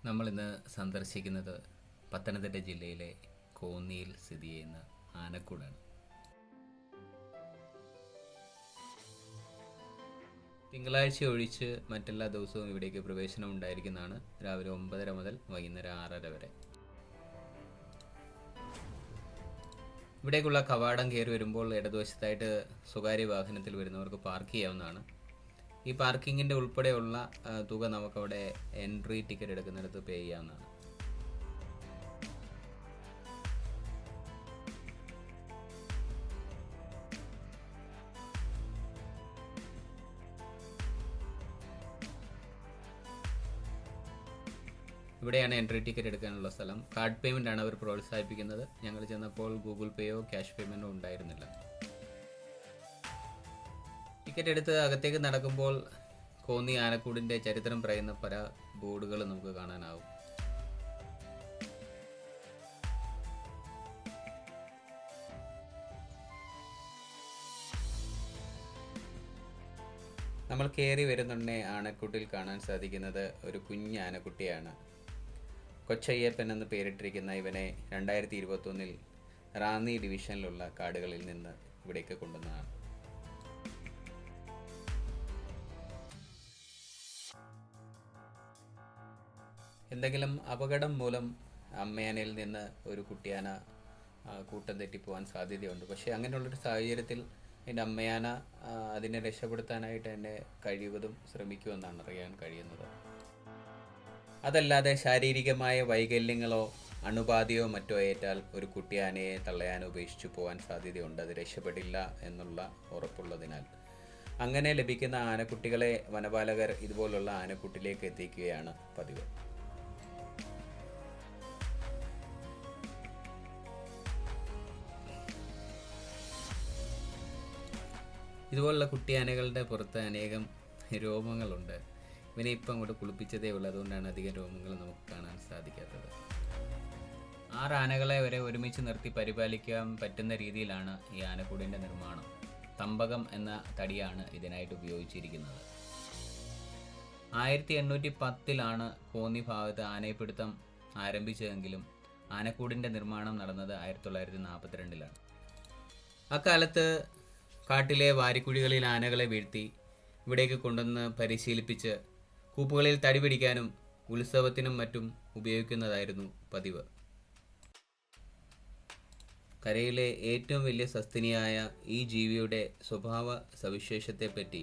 നമ്മളിന്ന് സന്ദർശിക്കുന്നത് പത്തനംതിട്ട ജില്ലയിലെ കോന്നിയിൽ സ്ഥിതി ചെയ്യുന്ന ആനക്കൂടാണ്. തിങ്കളാഴ്ച ഒഴിച്ച് മറ്റെല്ലാ ദിവസവും ഇവിടേക്ക് പ്രവേശനം ഉണ്ടായിരിക്കുന്നതാണ്. രാവിലെ 9:30 മുതൽ വൈകുന്നേരം 6:30 വരെ. ഇവിടേക്കുള്ള കവാടം കയറി വരുമ്പോൾ ഇടതുവശത്തായിട്ട് സ്വകാര്യ വാഹനത്തിൽ വരുന്നവർക്ക് പാർക്ക് ചെയ്യാവുന്നതാണ്. ഈ പാർക്കിങ്ങിൻ്റെ ഉൾപ്പെടെയുള്ള തുക നമുക്കവിടെ എൻട്രി ടിക്കറ്റ് എടുക്കുന്നിടത്ത് പേ ചെയ്യാവുന്നതാണ്. ഇവിടെയാണ് എൻട്രി ടിക്കറ്റ് എടുക്കാനുള്ള സ്ഥലം. കാർഡ് പേയ്മെൻ്റ് ആണ് അവർ പ്രോത്സാഹിപ്പിക്കുന്നത്. ഞങ്ങൾ ചെന്നപ്പോൾ ഗൂഗിൾ പേയോ ക്യാഷ് പേയ്മെൻറ്റോ ഉണ്ടായിരുന്നില്ല. ടിക്കറ്റ് എടുത്ത് അകത്തേക്ക് നടക്കുമ്പോൾ കോന്നി ആനക്കൂടിൻ്റെ ചരിത്രം പറയുന്ന പല ബോർഡുകൾ നമുക്ക് കാണാനാവും. നമ്മൾ കയറി വരുന്നുണ്ടേ ആനക്കൂട്ടിൽ കാണാൻ സാധിക്കുന്നത് ഒരു കുഞ്ഞ് ആനക്കുട്ടിയാണ്. കൊച്ചയ്യപ്പൻ എന്ന് പേരിട്ടിരിക്കുന്ന ഇവനെ 2021 റാന്നി ഡിവിഷനിലുള്ള കാടുകളിൽ നിന്ന് ഇവിടേക്ക് കൊണ്ടുവന്നതാണ്. എന്തെങ്കിലും അപകടം മൂലം അമ്മയാനയിൽ നിന്ന് ഒരു കുട്ടിയാന കൂട്ടം തെറ്റിപ്പോകാൻ സാധ്യതയുണ്ട്. പക്ഷേ അങ്ങനെയുള്ളൊരു സാഹചര്യത്തിൽ എൻ്റെ അമ്മയാന അതിനെ രക്ഷപ്പെടുത്താനായിട്ട് എന്നെ കഴിവതും ശ്രമിക്കുമെന്നാണ് അറിയാൻ കഴിയുന്നത്. അതല്ലാതെ ശാരീരികമായ വൈകല്യങ്ങളോ അണുബാധയോ മറ്റോ ഏറ്റാൽ ഒരു കുട്ടിയാനയെ തള്ളയാന ഉപേക്ഷിച്ചു പോകാൻ സാധ്യതയുണ്ട്. അത് രക്ഷപ്പെടില്ല എന്നുള്ള ഉറപ്പുള്ളതിനാൽ അങ്ങനെ ലഭിക്കുന്ന ആനക്കുട്ടികളെ വനപാലകർ ഇതുപോലുള്ള ആനക്കുട്ടിലേക്ക് എത്തിക്കുകയാണ് പതിവ്. ഇതുപോലുള്ള കുട്ടിയാനകളുടെ പുറത്ത് അനേകം രോമങ്ങളുണ്ട്. ഇവനെ ഇപ്പം അങ്ങോട്ട് കുളിപ്പിച്ചതേ ഉള്ളൂ, അതുകൊണ്ടാണ് അധികം രോമങ്ങൾ നമുക്ക് കാണാൻ സാധിക്കാത്തത്. 6 ആനകളെ വരെ ഒരുമിച്ച് നിർത്തി പരിപാലിക്കാൻ പറ്റുന്ന രീതിയിലാണ് ഈ ആനക്കൂടിൻ്റെ നിർമ്മാണം. തമ്പകം എന്ന തടിയാണ് ഇതിനായിട്ട് ഉപയോഗിച്ചിരിക്കുന്നത്. 1810 കോന്നി ഭാഗത്ത് ആനപ്പിടുത്തം ആരംഭിച്ചതെങ്കിലും ആനക്കൂടിൻ്റെ നിർമ്മാണം നടന്നത് 1942 അക്കാലത്ത് കാട്ടിലെ വാരിക്കുഴികളിൽ ആനകളെ വീഴ്ത്തി ഇവിടേക്ക് കൊണ്ടുവന്ന് പരിശീലിപ്പിച്ച് കൂപ്പുകളിൽ തടി പിടിക്കാനും ഉത്സവത്തിനും മറ്റും ഉപയോഗിക്കുന്നതായിരുന്നു പതിവ്. കരയിലെ ഏറ്റവും വലിയ സസ്തിനിയായ ഈ ജീവിയുടെ സ്വഭാവ സവിശേഷത്തെപ്പറ്റി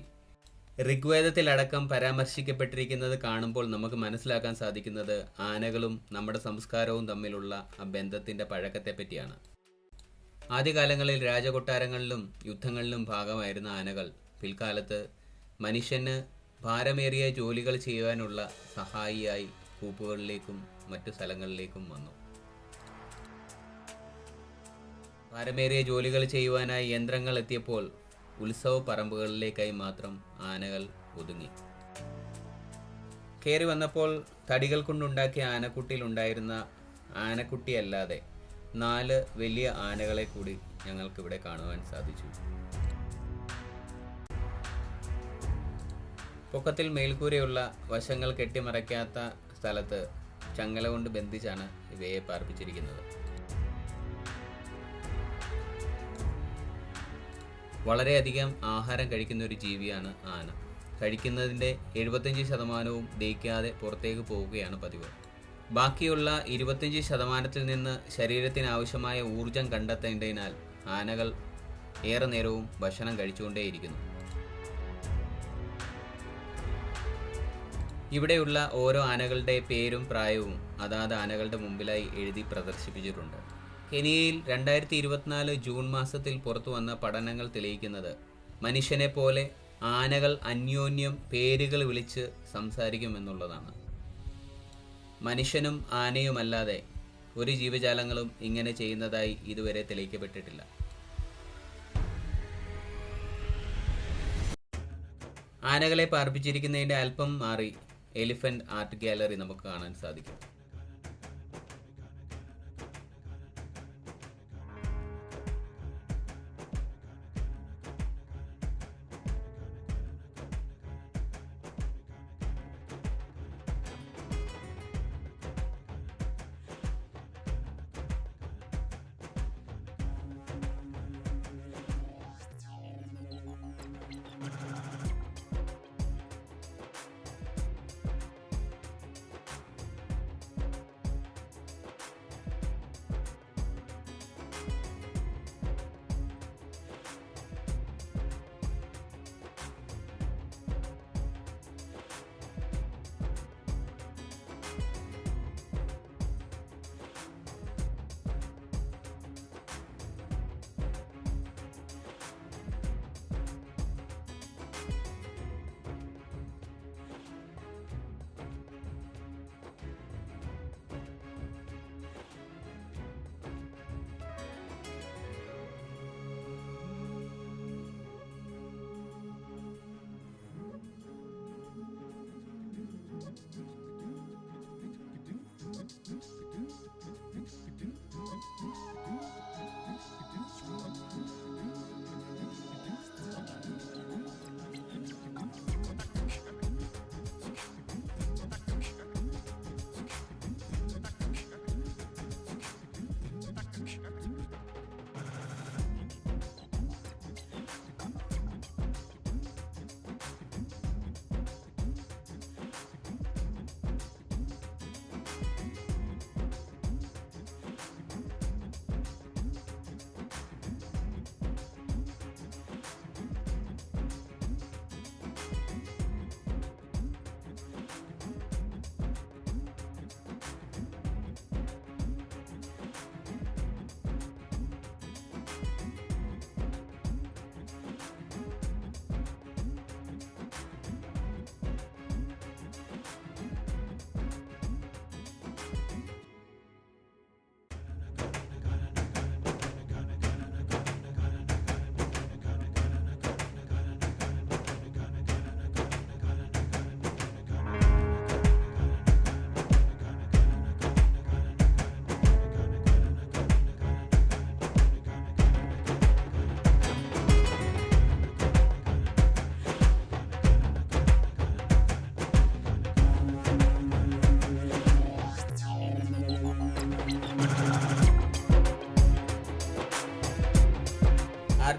ഋഗ്വേദത്തിലടക്കം പരാമർശിക്കപ്പെട്ടിരിക്കുന്നത് കാണുമ്പോൾ നമുക്ക് മനസ്സിലാക്കാൻ സാധിക്കുന്നത് ആനകളും നമ്മുടെ സംസ്കാരവും തമ്മിലുള്ള ആ ബന്ധത്തിൻ്റെ പഴക്കത്തെപ്പറ്റിയാണ്. ആദ്യകാലങ്ങളിൽ രാജകൊട്ടാരങ്ങളിലും യുദ്ധങ്ങളിലും ഭാഗമായിരുന്ന ആനകൾ പിൽക്കാലത്ത് മനുഷ്യന് ഭാരമേറിയ ജോലികൾ ചെയ്യുവാനുള്ള സഹായിയായി കൂപ്പുകളിലേക്കും മറ്റു സ്ഥലങ്ങളിലേക്കും വന്നു. ഭാരമേറിയ ജോലികൾ ചെയ്യുവാനായി യന്ത്രങ്ങൾ എത്തിയപ്പോൾ ഉത്സവ പറമ്പുകളിലേക്കായി മാത്രം ആനകൾ ഒതുങ്ങി. കയറി വന്നപ്പോൾ തടികൾ കൊണ്ടുണ്ടാക്കിയ ആനക്കുട്ടിയിലുണ്ടായിരുന്ന ആനക്കുട്ടിയല്ലാതെ 4 വലിയ ആനകളെ കൂടി ഞങ്ങൾക്കിവിടെ കാണുവാൻ സാധിച്ചു. പൊക്കത്തിൽ മേൽക്കൂരയുള്ള വശങ്ങൾ കെട്ടിമറയ്ക്കാത്ത സ്ഥലത്ത് ചങ്ങല കൊണ്ട് ബന്ധിച്ചാണ് ഇവയെ പാർപ്പിച്ചിരിക്കുന്നത്. വളരെയധികം ആഹാരം കഴിക്കുന്ന ഒരു ജീവിയാണ് ആന. കഴിക്കുന്നതിൻ്റെ 75% ദഹിക്കാതെ പുറത്തേക്ക് പോവുകയാണ് പതിവ്. ബാക്കിയുള്ള 25% നിന്ന് ശരീരത്തിന് ആവശ്യമായ ഊർജം കണ്ടെത്തേണ്ടതിനാൽ ആനകൾ ഏറെ നേരവും ഭക്ഷണം കഴിച്ചുകൊണ്ടേയിരിക്കുന്നു. ഇവിടെയുള്ള ഓരോ ആനകളുടെ പേരും പ്രായവും അതാത് ആനകളുടെ മുമ്പിലായി എഴുതി പ്രദർശിപ്പിച്ചിട്ടുണ്ട്. കെനിയയിൽ 2024 ജൂൺ മാസത്തിൽ പുറത്തു വന്ന പഠനങ്ങൾ തെളിയിക്കുന്നത് മനുഷ്യനെ പോലെ ആനകൾ അന്യോന്യം പേരുകൾ വിളിച്ച് സംസാരിക്കുമെന്നുള്ളതാണ്. മനുഷ്യനും ആനയുമല്ലാതെ ഒരു ജീവജാലങ്ങളും ഇങ്ങനെ ചെയ്യുന്നതായി ഇതുവരെ തെളിയിക്കപ്പെട്ടിട്ടില്ല. ആനകളെ പാർപ്പിച്ചിരിക്കുന്നതിൻ്റെ അല്പം മാറി എലിഫന്റ് ആർട്ട് ഗാലറി നമുക്ക് കാണാൻ സാധിക്കും.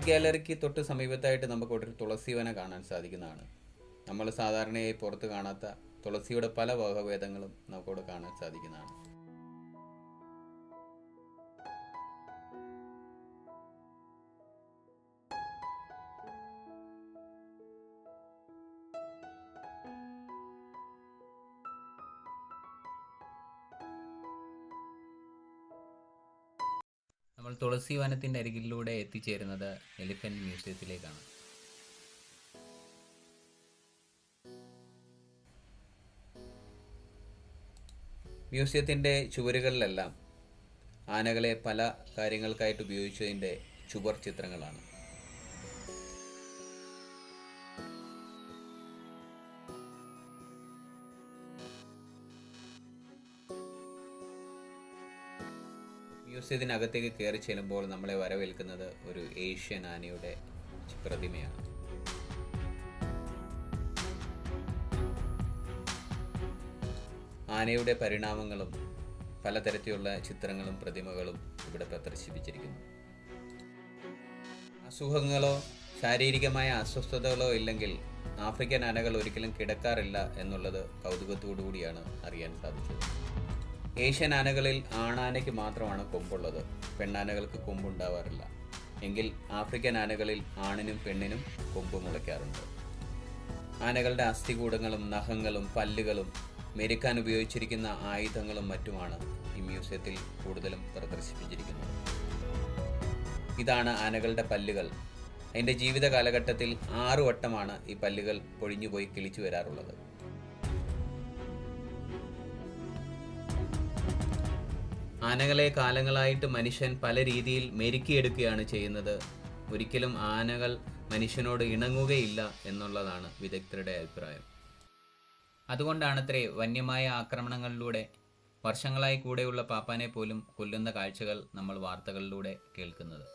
ഗാലറിക്ക് തൊട്ട് സമീപത്തായിട്ട് നമുക്ക് ഒരു തുളസി വന കാണാൻ സാധിക്കുന്നതാണ്. നമ്മൾ സാധാരണയായി പുറത്ത് കാണാത്ത തുളസിയുടെ പല വകഭേദങ്ങളും നമുക്കവിടെ കാണാൻ സാധിക്കുന്നതാണ്. നമ്മൾ തുളസി വനത്തിൻ്റെ അരികിലൂടെ എത്തിച്ചേരുന്നത് എലിഫന്റ് മ്യൂസിയത്തിലേക്കാണ്. മ്യൂസിയത്തിൻ്റെ ചുവരുകളിലെല്ലാം ആനകളെ പല കാര്യങ്ങൾക്കായിട്ട് ഉപയോഗിച്ചതിൻ്റെ ചുവർ ചിത്രങ്ങളാണ്. മ്യൂസിയത്തിനകത്തേക്ക് കയറി ചെല്ലുമ്പോൾ നമ്മളെ വരവേൽക്കുന്നത് ഒരു ഏഷ്യൻ ആനയുടെ പ്രതിമയാണ്. ആനയുടെ പരിണാമങ്ങളും പലതരത്തിലുള്ള ചിത്രങ്ങളും പ്രതിമകളും ഇവിടെ പ്രദർശിപ്പിച്ചിരിക്കുന്നു. അസുഖങ്ങളോ ശാരീരികമായ അസ്വസ്ഥതകളോ ഇല്ലെങ്കിൽ ആഫ്രിക്കൻ ആനകൾ ഒരിക്കലും കിടക്കാറില്ല എന്നുള്ളത് കൗതുകത്തോടു കൂടിയാണ് അറിയാൻ സാധിച്ചത്. ഏഷ്യൻ ആനകളിൽ ആണാനയ്ക്ക് മാത്രമാണ് കൊമ്പുള്ളത്, പെണ്ണാനകൾക്ക് കൊമ്പുണ്ടാവാറില്ല. എങ്കിൽ ആഫ്രിക്കൻ ആനകളിൽ ആണിനും പെണ്ണിനും കൊമ്പ് മുളയ്ക്കാറുണ്ട്. ആനകളുടെ അസ്ഥികൂടങ്ങളും നഖങ്ങളും പല്ലുകളും മെരുക്കാൻ ഉപയോഗിച്ചിരിക്കുന്ന ആയുധങ്ങളും മറ്റുമാണ് ഈ മ്യൂസിയത്തിൽ കൂടുതലും പ്രദർശിപ്പിച്ചിരിക്കുന്നത്. ഇതാണ് ആനകളുടെ പല്ലുകൾ. അതിൻ്റെ ജീവിത കാലഘട്ടത്തിൽ 6 വട്ടമാണ് ഈ പല്ലുകൾ പൊഴിഞ്ഞുപോയി കിളിച്ചു വരാറുള്ളത്. ആനകളെ കാലങ്ങളായിട്ട് മനുഷ്യൻ പല രീതിയിൽ മെരുക്കിയെടുക്കുകയാണ് ചെയ്യുന്നത്. ഒരിക്കലും ആനകൾ മനുഷ്യനോട് ഇണങ്ങുകയില്ല എന്നുള്ളതാണ് വിദഗ്ധരുടെ അഭിപ്രായം. അതുകൊണ്ടാണത്രേ വന്യമായ ആക്രമണങ്ങളിലൂടെ വർഷങ്ങളായി കൂടെയുള്ള പാപ്പാനെ പോലും കൊല്ലുന്ന കാഴ്ചകൾ നമ്മൾ വാർത്തകളിലൂടെ കേൾക്കുന്നത്.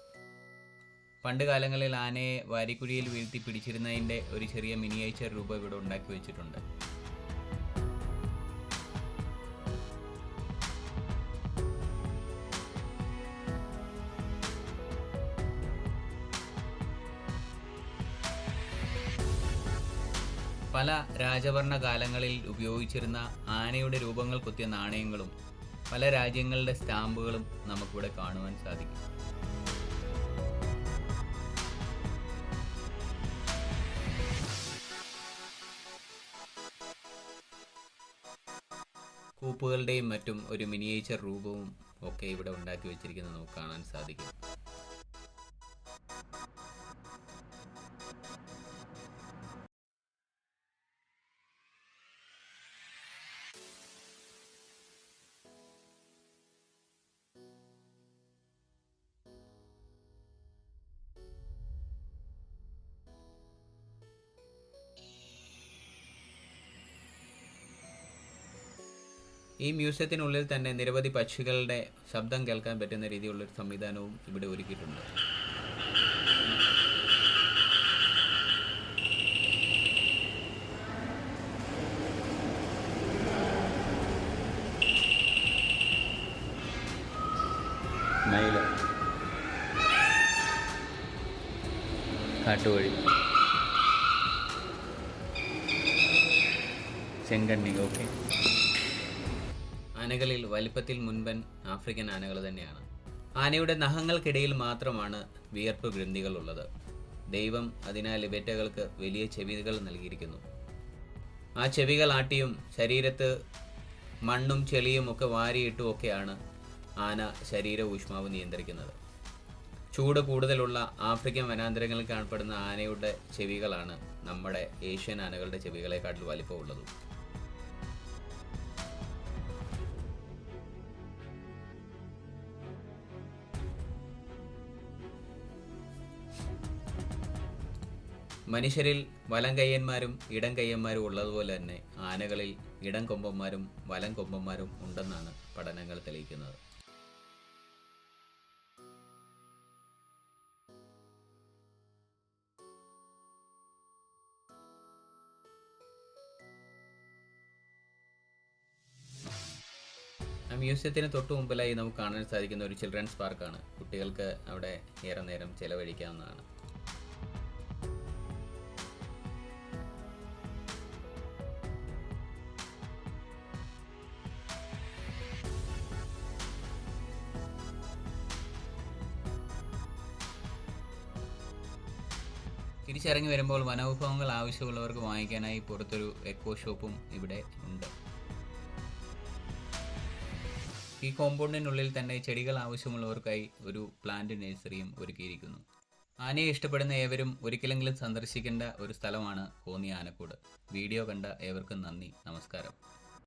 പണ്ട് കാലങ്ങളിൽ ആനയെ വാരിക്കുഴിയിൽ വീഴ്ത്തി പിടിച്ചിരുന്നതിൻ്റെ ഒരു ചെറിയ മിനിയേച്ചർ രൂപം ഇവിടെ ഉണ്ടാക്കി വെച്ചിട്ടുണ്ട്. പല രാജഭരണ കാലങ്ങളിൽ ഉപയോഗിച്ചിരുന്ന ആനയുടെ രൂപങ്ങൾ കൊത്തിയ നാണയങ്ങളും പല രാജ്യങ്ങളുടെ സ്റ്റാമ്പുകളും നമുക്കിവിടെ കാണുവാൻ സാധിക്കും. കൂപ്പുകളുടെയും മറ്റും ഒരു മിനിയേച്ചർ രൂപവും ഒക്കെ ഇവിടെ ഉണ്ടാക്കി വെച്ചിരിക്കുന്നത് നമുക്ക് കാണാൻ സാധിക്കും. ഈ മ്യൂസിയത്തിനുള്ളിൽ തന്നെ നിരവധി പക്ഷികളുടെ ശബ്ദം കേൾക്കാൻ പറ്റുന്ന രീതിയിലുള്ളൊരു സംവിധാനവും ഇവിടെ ഒരുക്കിയിട്ടുണ്ട്. മയില്, കാട്ടുവഴി, ചെങ്കണ്ണി. ഓക്കെ, ആനകളിൽ വലിപ്പത്തിൽ മുൻപൻ ആഫ്രിക്കൻ ആനകൾ തന്നെയാണ്. ആനയുടെ നഖങ്ങൾക്കിടയിൽ മാത്രമാണ് വിയർപ്പ് ഗ്രന്ഥികൾ ഉള്ളത്. ദൈവം അതിനാൽ ഇവറ്റകൾക്ക് വലിയ ചെവികൾ നൽകിയിരിക്കുന്നു. ആ ചെവികൾ ആട്ടിയും ശരീരത്ത് മണ്ണും ചെളിയും ഒക്കെ വാരിയിട്ടും ഒക്കെയാണ് ആന ശരീര ഊഷ്മാവ് നിയന്ത്രിക്കുന്നത്. ചൂട് കൂടുതലുള്ള ആഫ്രിക്കൻ വനാന്തരങ്ങളിൽ കാണപ്പെടുന്ന ആനയുടെ ചെവികളാണ് നമ്മുടെ ഏഷ്യൻ ആനകളുടെ ചെവികളെക്കാട്ടിൽ വലിപ്പമുള്ളതും. മനുഷ്യരിൽ വലം കയ്യന്മാരും ഇടം കയ്യന്മാരും ഉള്ളതുപോലെ തന്നെ ആനകളിൽ ഇടം കൊമ്പന്മാരും വലം കൊമ്പന്മാരും ഉണ്ടെന്നാണ് പഠനങ്ങൾ തെളിയിക്കുന്നത്. മ്യൂസിയത്തിന് തൊട്ട് മുമ്പിലായി നമുക്ക് കാണാൻ സാധിക്കുന്ന ഒരു ചിൽഡ്രൻസ് പാർക്കാണ്. കുട്ടികൾക്ക് അവിടെ ഏറെ നേരം ചെലവഴിക്കാവുന്നതാണ്. തിരിച്ചിറങ്ങി വരുമ്പോൾ വനവിഭവങ്ങൾ ആവശ്യമുള്ളവർക്ക് വാങ്ങിക്കാനായി പുറത്തൊരു എക്കോ ഷോപ്പും ഇവിടെ ഉണ്ട്. ഈ കോമ്പൗണ്ടിനുള്ളിൽ തന്നെ ചെടികൾ ആവശ്യമുള്ളവർക്കായി ഒരു പ്ലാന്റ് നഴ്സറിയും ഒരുക്കിയിരിക്കുന്നു. ആനയെ ഇഷ്ടപ്പെടുന്ന ഏവരും ഒരിക്കലെങ്കിലും സന്ദർശിക്കേണ്ട ഒരു സ്ഥലമാണ് കോന്നി ആനക്കൂട്. വീഡിയോ കണ്ട ഏവർക്കും നന്ദി, നമസ്കാരം.